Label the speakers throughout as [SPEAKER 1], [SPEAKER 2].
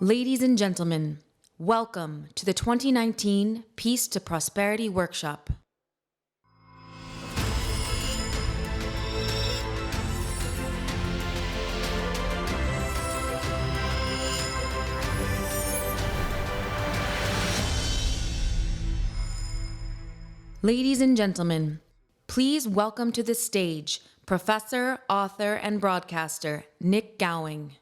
[SPEAKER 1] Ladies and gentlemen, welcome to the 2019 Peace to Prosperity Workshop. Ladies and gentlemen, please welcome to the stage Professor, author, and broadcaster Nick Gowing.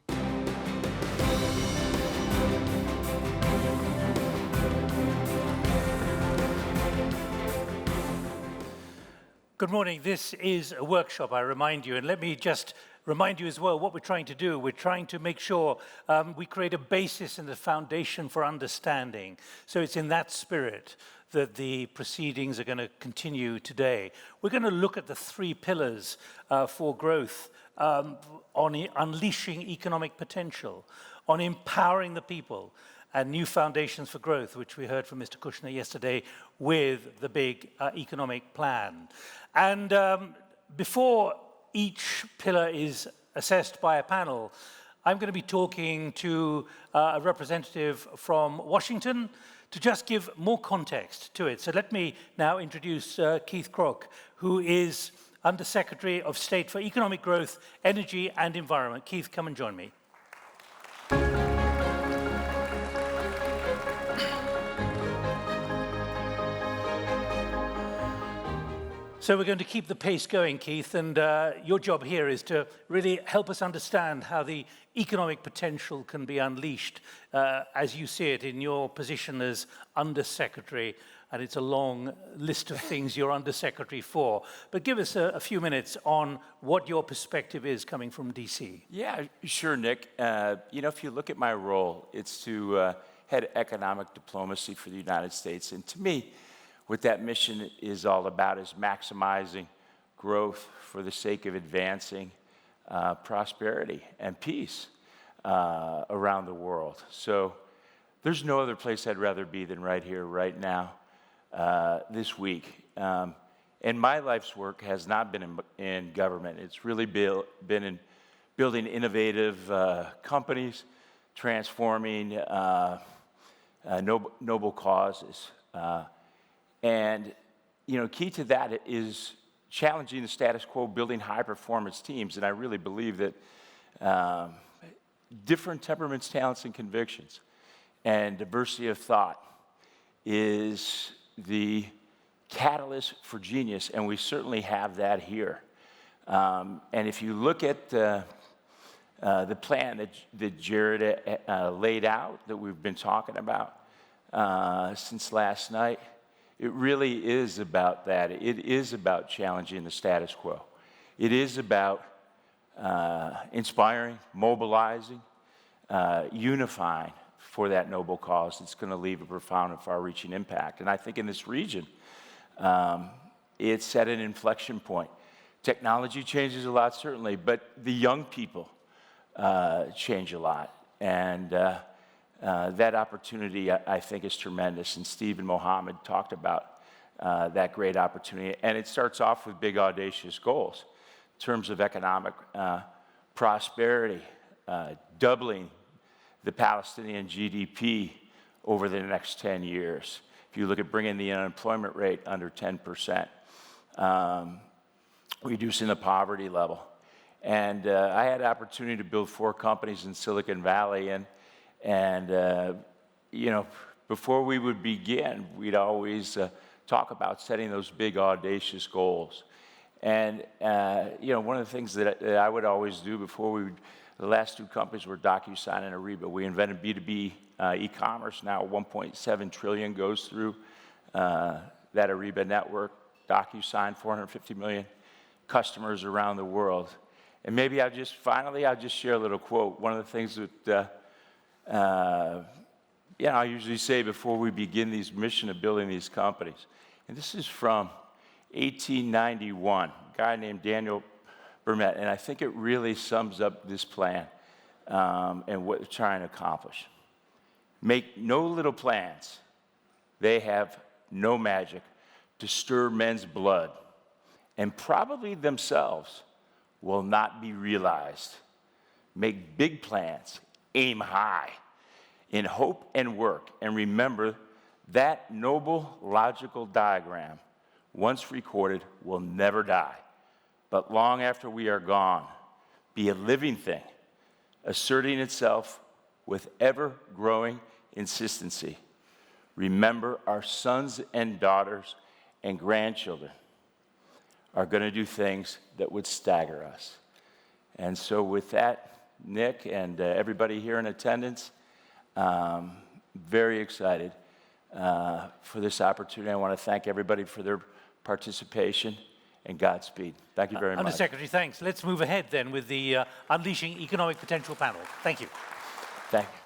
[SPEAKER 2] Good morning. This is a workshop, I remind you, and let me just remind you as well what we're trying to do. We're trying to make sure we create a basis and a foundation for understanding. So it's in that spirit that the proceedings are going to continue today. We're going to look at the three pillars for growth, on unleashing economic potential, on empowering the people, and new foundations for growth, which we heard from Mr. Kushner yesterday with the big economic plan. And before each pillar is assessed by a panel, I'm going to be talking to a representative from Washington to just give more context to it. So let me now introduce Keith Krok, who is Undersecretary of State for Economic Growth, Energy and Environment. Keith, come and join me. So we're going to keep the pace going, Keith, and your job here is to really help us understand how the economic potential can be unleashed as you see it in your position as Undersecretary, and it's a long list of things you're Undersecretary for. But give us a few minutes on what your perspective is coming from DC.
[SPEAKER 3] Yeah, sure, Nick. If you look at my role, it's to head economic diplomacy for the United States, and to me, what that mission is all about is maximizing growth for the sake of advancing prosperity and peace around the world. So there's no other place I'd rather be than right here, right now, this week. And my life's work has not been in government. It's really been in building innovative companies, transforming noble causes. And, key to that is challenging the status quo, building high-performance teams. And I really believe that different temperaments, talents, and convictions and diversity of thought is the catalyst for genius, and we certainly have that here. And if you look at the plan that Jared laid out, that we've been talking about since last night, it really is about that. It is about challenging the status quo. It is about inspiring, mobilizing, unifying for that noble cause that's going to leave a profound and far-reaching impact. And I think in this region, it's at an inflection point. Technology changes a lot, certainly, but the young people change a lot. And that opportunity, I think, is tremendous, and Steve and Mohammed talked about that great opportunity. And it starts off with big, audacious goals in terms of economic prosperity, doubling the Palestinian GDP over the next 10 years. If you look at bringing the unemployment rate under 10%, reducing the poverty level. And I had the opportunity to build 4 companies in Silicon Valley, and before we would begin, we'd always talk about setting those big, audacious goals. And, one of the things that I would always do before the last 2 companies were DocuSign and Ariba. We invented B2B e-commerce. Now 1.7 trillion goes through that Ariba network. DocuSign, 450 million customers around the world. And maybe I'll just share a little quote. One of the things that I usually say before we begin these mission of building these companies. And this is from 1891, a guy named Daniel Burnett, and I think it really sums up this plan and what we're trying to accomplish. Make no little plans. They have no magic to stir men's blood, and probably themselves will not be realized. Make big plans, aim high, in hope and work, and remember that noble logical diagram, once recorded, will never die, but long after we are gone, be a living thing, asserting itself with ever-growing insistency. Remember, our sons and daughters and grandchildren are going to do things that would stagger us. And so with that, Nick and everybody here in attendance, very excited for this opportunity. I want to thank everybody for their participation, and Godspeed. Thank you very much.
[SPEAKER 2] Undersecretary, thanks. Let's move ahead then with the Unleashing Economic Potential panel. Thank you.
[SPEAKER 3] Thank you.